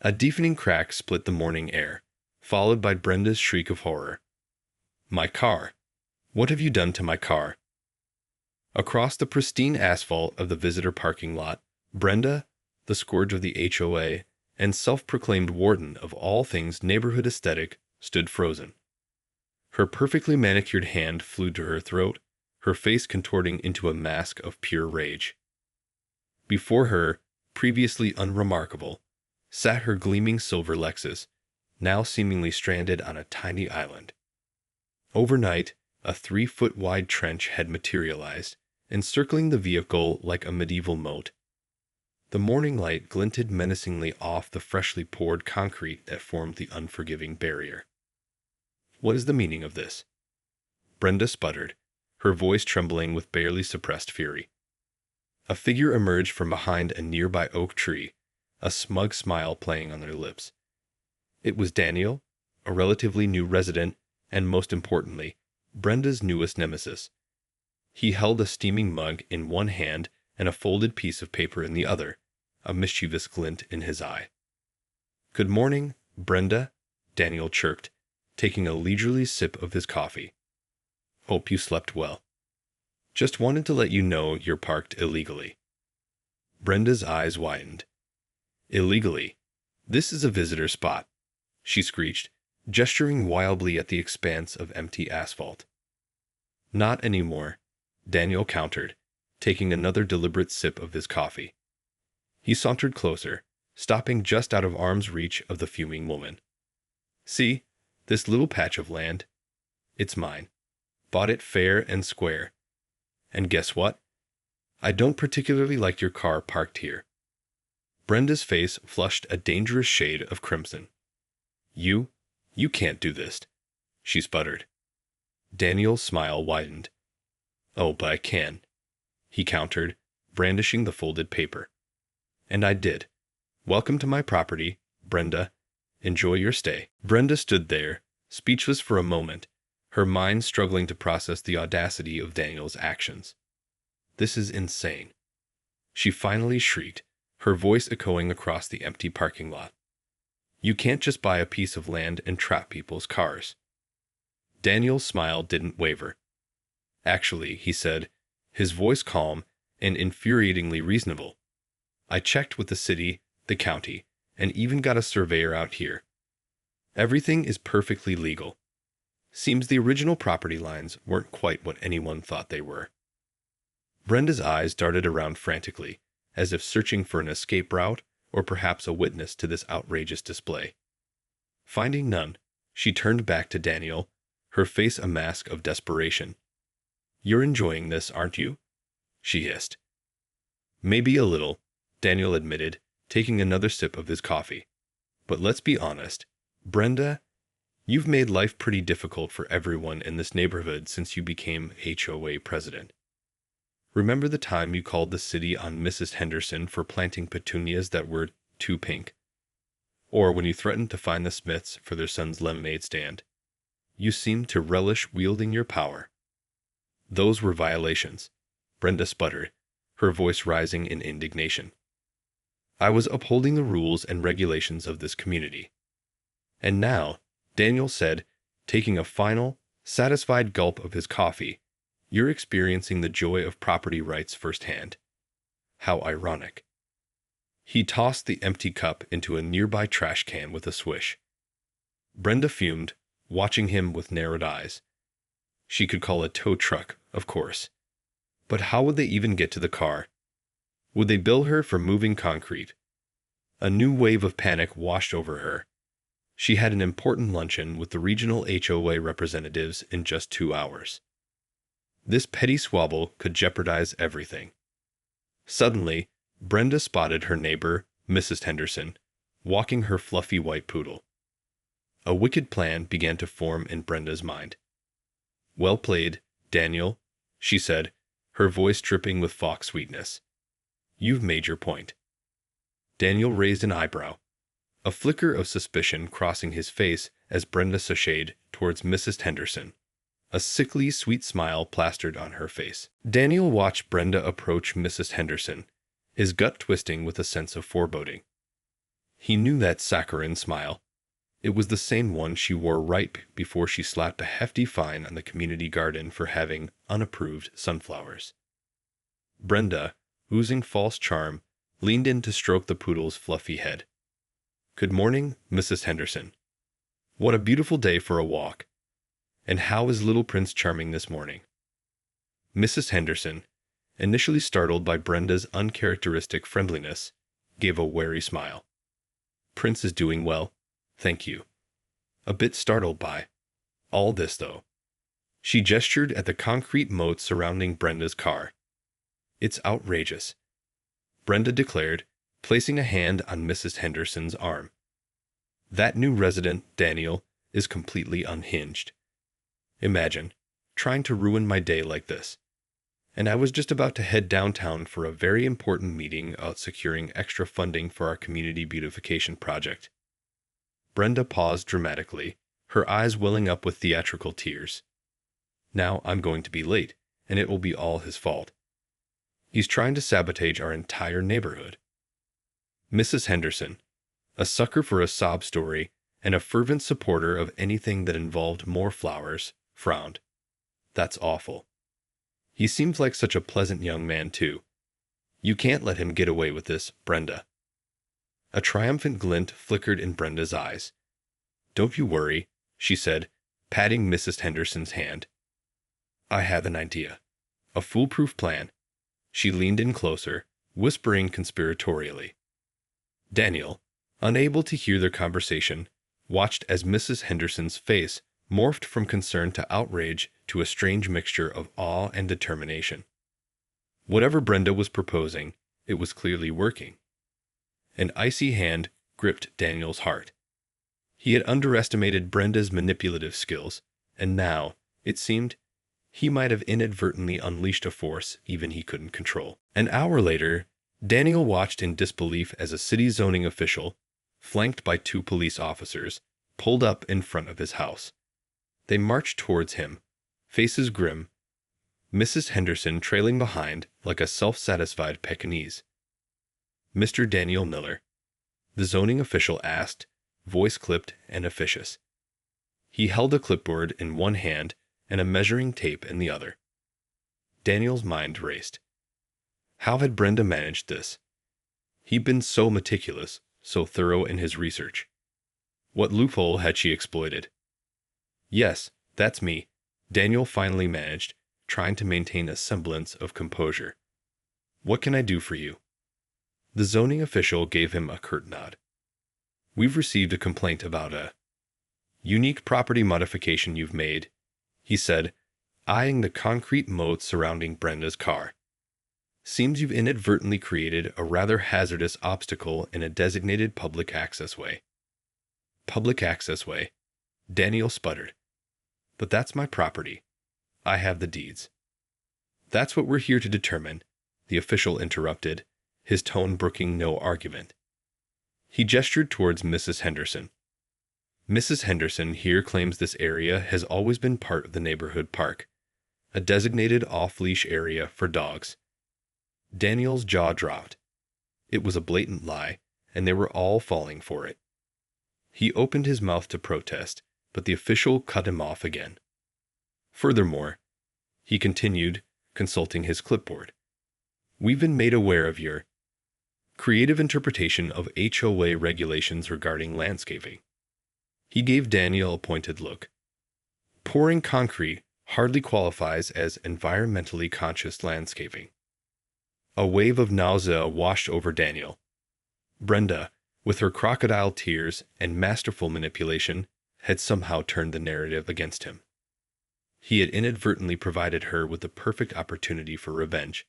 A deafening crack split the morning air, followed by Brenda's shriek of horror. "My car! What have you done to my car?" Across the pristine asphalt of the visitor parking lot, Brenda, the scourge of the HOA and self-proclaimed warden of all things neighborhood aesthetic, stood frozen. Her perfectly manicured hand flew to her throat, her face contorting into a mask of pure rage. Before her, previously unremarkable, sat her gleaming silver Lexus, now seemingly stranded on a tiny island. Overnight, a 3-foot-wide trench had materialized, encircling the vehicle like a medieval moat. The morning light glinted menacingly off the freshly poured concrete that formed the unforgiving barrier. "What is the meaning of this?" Brenda sputtered, her voice trembling with barely suppressed fury. A figure emerged from behind a nearby oak tree, a smug smile playing on their lips. It was Daniel, a relatively new resident, and most importantly, Brenda's newest nemesis. He held a steaming mug in one hand and a folded piece of paper in the other, a mischievous glint in his eye. "Good morning, Brenda," Daniel chirped, taking a leisurely sip of his coffee. "Hope you slept well. Just wanted to let you know you're parked illegally." Brenda's eyes widened. "Illegally? This is a visitor spot," she screeched, gesturing wildly at the expanse of empty asphalt. "Not anymore," Daniel countered, taking another deliberate sip of his coffee. He sauntered closer, stopping just out of arm's reach of the fuming woman. "See, this little patch of land? It's mine. Bought it fair and square. And guess what? I don't particularly like your car parked here." Brenda's face flushed a dangerous shade of crimson. You can't do this," she sputtered. Daniel's smile widened. "Oh, but I can," he countered, brandishing the folded paper. "And I did. Welcome to my property, Brenda. Enjoy your stay." Brenda stood there, speechless for a moment, her mind struggling to process the audacity of Daniel's actions. "This is insane," she finally shrieked, her voice echoing across the empty parking lot. "You can't just buy a piece of land and trap people's cars." Daniel's smile didn't waver. "Actually," he said, his voice calm and infuriatingly reasonable, "I checked with the city, the county, and even got a surveyor out here. Everything is perfectly legal. Seems the original property lines weren't quite what anyone thought they were." Brenda's eyes darted around frantically, as if searching for an escape route or perhaps a witness to this outrageous display. Finding none, she turned back to Daniel, her face a mask of desperation. "You're enjoying this, aren't you?" she hissed. "Maybe a little," Daniel admitted, taking another sip of his coffee. "But let's be honest, Brenda, you've made life pretty difficult for everyone in this neighborhood since you became HOA president. Remember the time you called the city on Mrs. Henderson for planting petunias that were too pink? Or when you threatened to fine the Smiths for their son's lemonade stand? You seemed to relish wielding your power." "Those were violations," Brenda sputtered, her voice rising in indignation. "I was upholding the rules and regulations of this community." "And now," Daniel said, taking a final, satisfied gulp of his coffee, "you're experiencing the joy of property rights firsthand. How ironic." He tossed the empty cup into a nearby trash can with a swish. Brenda fumed, watching him with narrowed eyes. She could call a tow truck, of course. But how would they even get to the car? Would they bill her for moving concrete? A new wave of panic washed over her. She had an important luncheon with the regional HOA representatives in just 2 hours. This petty squabble could jeopardize everything. Suddenly, Brenda spotted her neighbor, Mrs. Henderson, walking her fluffy white poodle. A wicked plan began to form in Brenda's mind. "Well played, Daniel," she said, her voice dripping with fox sweetness. "You've made your point." Daniel raised an eyebrow, a flicker of suspicion crossing his face as Brenda sashayed towards Mrs. Henderson, a sickly sweet smile plastered on her face. Daniel watched Brenda approach Mrs. Henderson, his gut twisting with a sense of foreboding. He knew that saccharine smile. It was the same one she wore right before she slapped a hefty fine on the community garden for having unapproved sunflowers. Brenda, oozing false charm, leaned in to stroke the poodle's fluffy head. "Good morning, Mrs. Henderson. What a beautiful day for a walk. And how is little Prince Charming this morning?" Mrs. Henderson, initially startled by Brenda's uncharacteristic friendliness, gave a wary smile. "Prince is doing well, thank you." A bit startled by all this, though, she gestured at the concrete moat surrounding Brenda's car. "It's outrageous," Brenda declared, placing a hand on Mrs. Henderson's arm. "That new resident, Daniel, is completely unhinged. Imagine trying to ruin my day like this. And I was just about to head downtown for a very important meeting about securing extra funding for our community beautification project." Brenda paused dramatically, her eyes welling up with theatrical tears. "Now I'm going to be late, and it will be all his fault. He's trying to sabotage our entire neighborhood." Mrs. Henderson, a sucker for a sob story and a fervent supporter of anything that involved more flowers, frowned. "That's awful. He seems like such a pleasant young man, too. You can't let him get away with this, Brenda." A triumphant glint flickered in Brenda's eyes. "Don't you worry," she said, patting Mrs. Henderson's hand. "I have an idea. A foolproof plan." She leaned in closer, whispering conspiratorially. Daniel, unable to hear their conversation, watched as Mrs. Henderson's face morphed from concern to outrage to a strange mixture of awe and determination. Whatever Brenda was proposing, it was clearly working. An icy hand gripped Daniel's heart. He had underestimated Brenda's manipulative skills, and now, it seemed, he might have inadvertently unleashed a force even he couldn't control. An hour later, Daniel watched in disbelief as a city zoning official, flanked by 2 police officers, pulled up in front of his house. They marched towards him, faces grim, Mrs. Henderson trailing behind like a self-satisfied Pekingese. "Mr. Daniel Miller?" the zoning official asked, voice clipped and officious. He held a clipboard in one hand and a measuring tape in the other. Daniel's mind raced. How had Brenda managed this? He'd been so meticulous, so thorough in his research. What loophole had she exploited? "Yes, that's me," Daniel finally managed, trying to maintain a semblance of composure. "What can I do for you?" The zoning official gave him a curt nod. "We've received a complaint about a unique property modification you've made," he said, eyeing the concrete moat surrounding Brenda's car. "Seems you've inadvertently created a rather hazardous obstacle in a designated public access way." "Public access way," Daniel sputtered. "But that's my property. I have the deeds." "That's what we're here to determine," the official interrupted, his tone brooking no argument. He gestured towards Mrs. Henderson. "Mrs. Henderson here claims this area has always been part of the neighborhood park, a designated off-leash area for dogs." Daniel's jaw dropped. It was a blatant lie, and they were all falling for it. He opened his mouth to protest, but the official cut him off again. "Furthermore," he continued, consulting his clipboard, "we've been made aware of your creative interpretation of HOA regulations regarding landscaping." He gave Daniel a pointed look. "Pouring concrete hardly qualifies as environmentally conscious landscaping." A wave of nausea washed over Daniel. Brenda, with her crocodile tears and masterful manipulation, had somehow turned the narrative against him. He had inadvertently provided her with the perfect opportunity for revenge,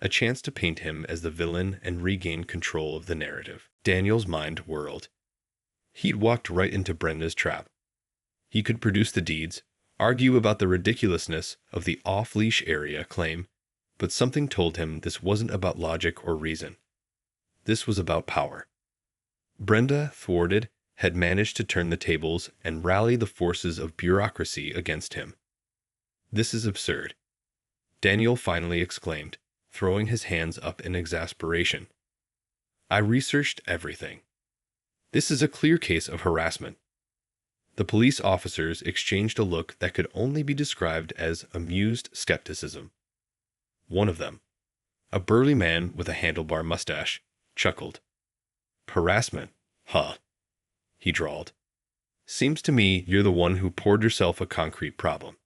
a chance to paint him as the villain and regain control of the narrative. Daniel's mind whirled. He'd walked right into Brenda's trap. He could produce the deeds, argue about the ridiculousness of the off-leash area claim, but something told him this wasn't about logic or reason. This was about power. Brenda, thwarted, had managed to turn the tables and rally the forces of bureaucracy against him. "This is absurd," Daniel finally exclaimed, throwing his hands up in exasperation. "I researched everything. This is a clear case of harassment. The police officers exchanged a look that could only be described as amused skepticism. One of them, a burly man with a handlebar mustache, chuckled. "Harassment? Huh," he drawled. "Seems to me you're the one who poured yourself a concrete problem."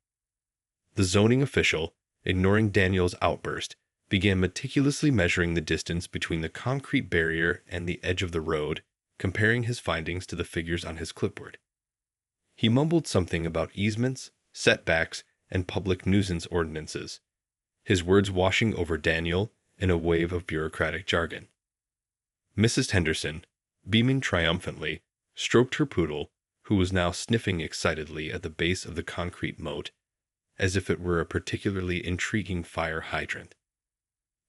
The zoning official, ignoring Daniel's outburst, began meticulously measuring the distance between the concrete barrier and the edge of the road, comparing his findings to the figures on his clipboard. He mumbled something about easements, setbacks, and public nuisance ordinances, his words washing over Daniel in a wave of bureaucratic jargon. Mrs. Henderson, beaming triumphantly, stroked her poodle, who was now sniffing excitedly at the base of the concrete moat, as if it were a particularly intriguing fire hydrant.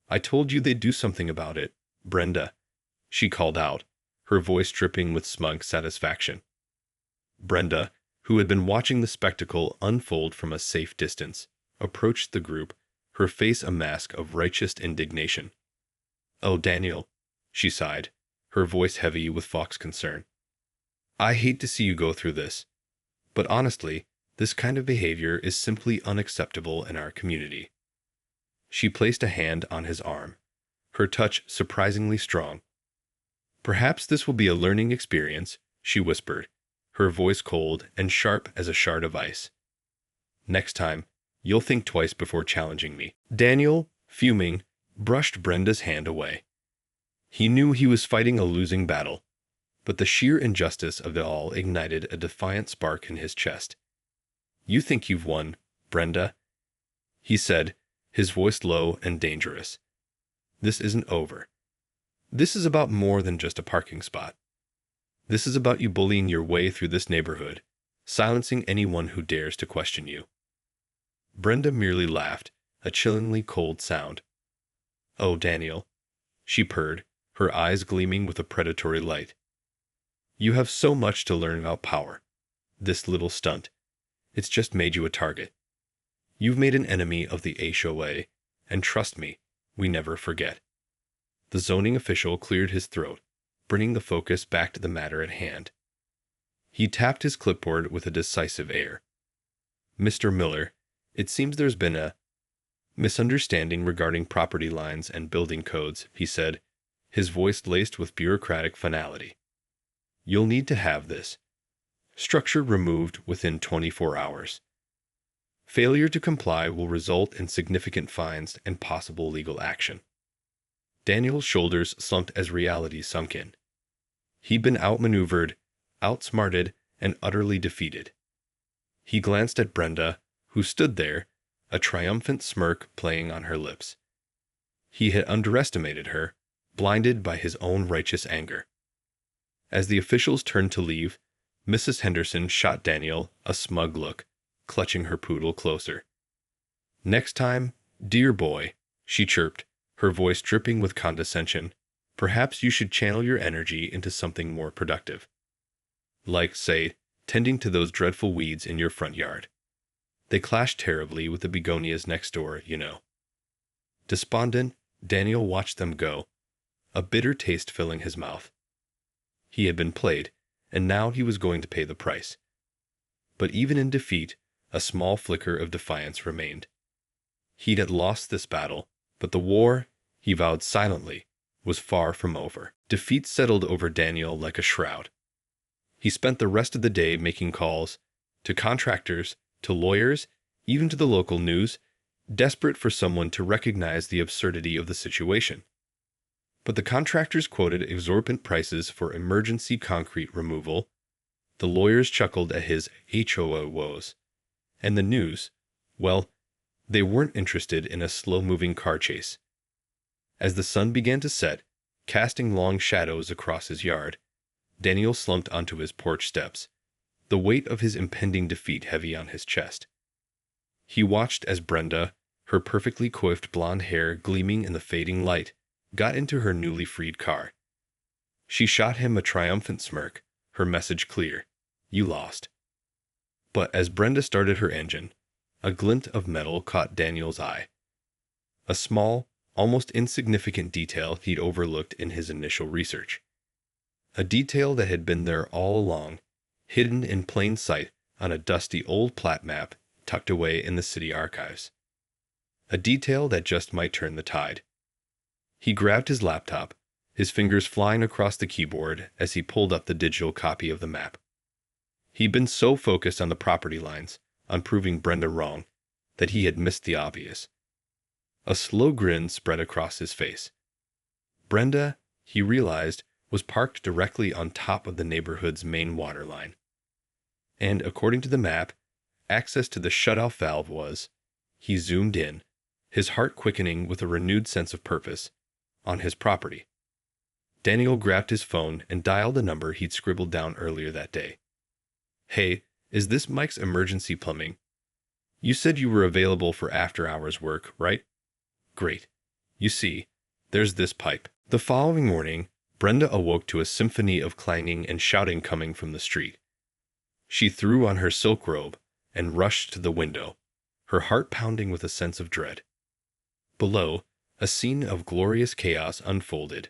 "I told you they'd do something about it, Brenda," she called out, her voice dripping with smug satisfaction. Brenda, who had been watching the spectacle unfold from a safe distance, approached the group, her face a mask of righteous indignation. "Oh, Daniel," she sighed, her voice heavy with Fox's concern. "I hate to see you go through this, but honestly, this kind of behavior is simply unacceptable in our community." She placed a hand on his arm, her touch surprisingly strong. "Perhaps this will be a learning experience," she whispered, her voice cold and sharp as a shard of ice. "Next time, you'll think twice before challenging me." Daniel, fuming, brushed Brenda's hand away. He knew he was fighting a losing battle, but the sheer injustice of it all ignited a defiant spark in his chest. "You think you've won, Brenda," he said, his voice low and dangerous. "This isn't over. This is about more than just a parking spot. This is about you bullying your way through this neighborhood, silencing anyone who dares to question you." Brenda merely laughed, a chillingly cold sound. "Oh, Daniel," she purred, her eyes gleaming with a predatory light. "You have so much to learn about power. This little stunt, it's just made you a target. You've made an enemy of the HOA, and trust me, we never forget." The zoning official cleared his throat, bringing the focus back to the matter at hand. He tapped his clipboard with a decisive air. "Mr. Miller, it seems there's been a misunderstanding regarding property lines and building codes," he said, his voice laced with bureaucratic finality. "You'll need to have this structure removed within 24 hours. Failure to comply will result in significant fines and possible legal action." Daniel's shoulders slumped as reality sunk in. He'd been outmaneuvered, outsmarted, and utterly defeated. He glanced at Brenda, who stood there, a triumphant smirk playing on her lips. He had underestimated her, blinded by his own righteous anger. As the officials turned to leave, Mrs. Henderson shot Daniel a smug look, clutching her poodle closer. "Next time, dear boy," she chirped, her voice dripping with condescension, "perhaps you should channel your energy into something more productive. Like, say, tending to those dreadful weeds in your front yard. They clash terribly with the begonias next door, you know." Despondent, Daniel watched them go, a bitter taste filling his mouth. He had been played, and now he was going to pay the price. But even in defeat, a small flicker of defiance remained. He'd had lost this battle, but the war, he vowed silently, was far from over. Defeat settled over Daniel like a shroud. He spent the rest of the day making calls to contractors, to lawyers, even to the local news, desperate for someone to recognize the absurdity of the situation. But the contractors quoted exorbitant prices for emergency concrete removal, the lawyers chuckled at his HOA woes, and the news, well, they weren't interested in a slow-moving car chase. As the sun began to set, casting long shadows across his yard, Daniel slumped onto his porch steps, the weight of his impending defeat heavy on his chest. He watched as Brenda, her perfectly coiffed blonde hair gleaming in the fading light, got into her newly freed car. She shot him a triumphant smirk, her message clear: "You lost." But as Brenda started her engine, a glint of metal caught Daniel's eye. A small, almost insignificant detail he'd overlooked in his initial research. a detail that had been there all along, hidden in plain sight on a dusty old plat map tucked away in the city archives. A detail that just might turn the tide. He grabbed his laptop, his fingers flying across the keyboard as he pulled up the digital copy of the map. He'd been so focused on the property lines, on proving Brenda wrong, that he had missed the obvious. A slow grin spread across his face. Brenda, he realized, was parked directly on top of the neighborhood's main water line. And according to the map, access to the shutoff valve was, he zoomed in, his heart quickening with a renewed sense of purpose, on his property. Daniel grabbed his phone and dialed a number he'd scribbled down earlier that day. "Hey, is this Mike's Emergency Plumbing? You said you were available for after-hours work, right? Great. You see, there's this pipe." The following morning, Brenda awoke to a symphony of clanging and shouting coming from the street. She threw on her silk robe and rushed to the window, her heart pounding with a sense of dread. Below, a scene of glorious chaos unfolded.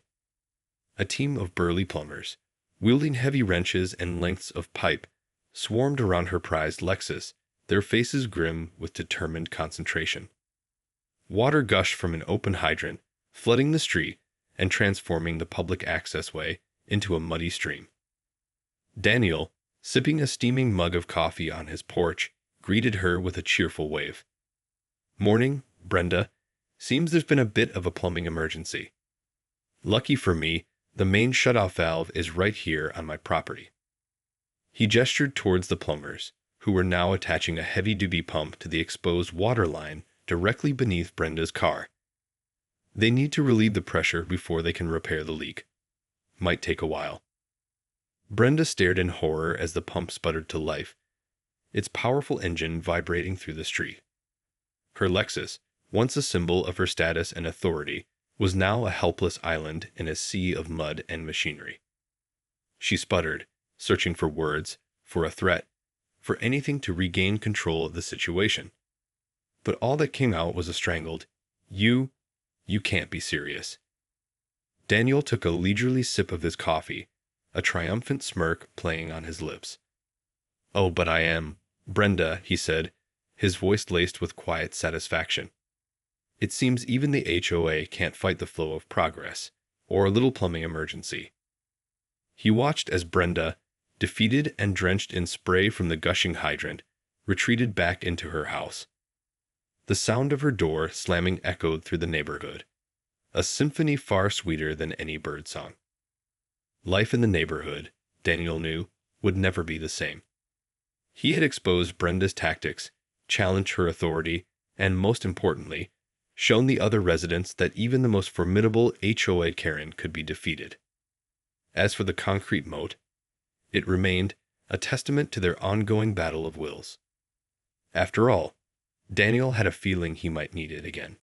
A team of burly plumbers, wielding heavy wrenches and lengths of pipe, swarmed around her prized Lexus, their faces grim with determined concentration. Water gushed from an open hydrant, flooding the street and transforming the public access way into a muddy stream. Daniel, sipping a steaming mug of coffee on his porch, greeted her with a cheerful wave. "Morning, Brenda. Seems there's been a bit of a plumbing emergency. Lucky for me, the main shutoff valve is right here on my property." He gestured towards the plumbers, who were now attaching a heavy-duty pump to the exposed water line directly beneath Brenda's car. They need to relieve the pressure before they can repair the leak. Might take a while. Brenda stared in horror as the pump sputtered to life, its powerful engine vibrating through the street. Her Lexus, once a symbol of her status and authority, was now a helpless island in a sea of mud and machinery. She sputtered, searching for words, for a threat, for anything to regain control of the situation. But all that came out was a strangled, You can't be serious." Daniel took a leisurely sip of his coffee, a triumphant smirk playing on his lips. "Oh, but I am, Brenda," he said, his voice laced with quiet satisfaction. "It seems even the HOA can't fight the flow of progress, or a little plumbing emergency." He watched as Brenda, defeated and drenched in spray from the gushing hydrant, retreated back into her house. The sound of her door slamming echoed through the neighborhood, a symphony far sweeter than any birdsong. Life in the neighborhood, Daniel knew, would never be the same. He had exposed Brenda's tactics, challenged her authority, and most importantly, shown the other residents that even the most formidable HOA Karen could be defeated. As for the concrete moat, it remained a testament to their ongoing battle of wills. After all, Daniel had a feeling he might need it again.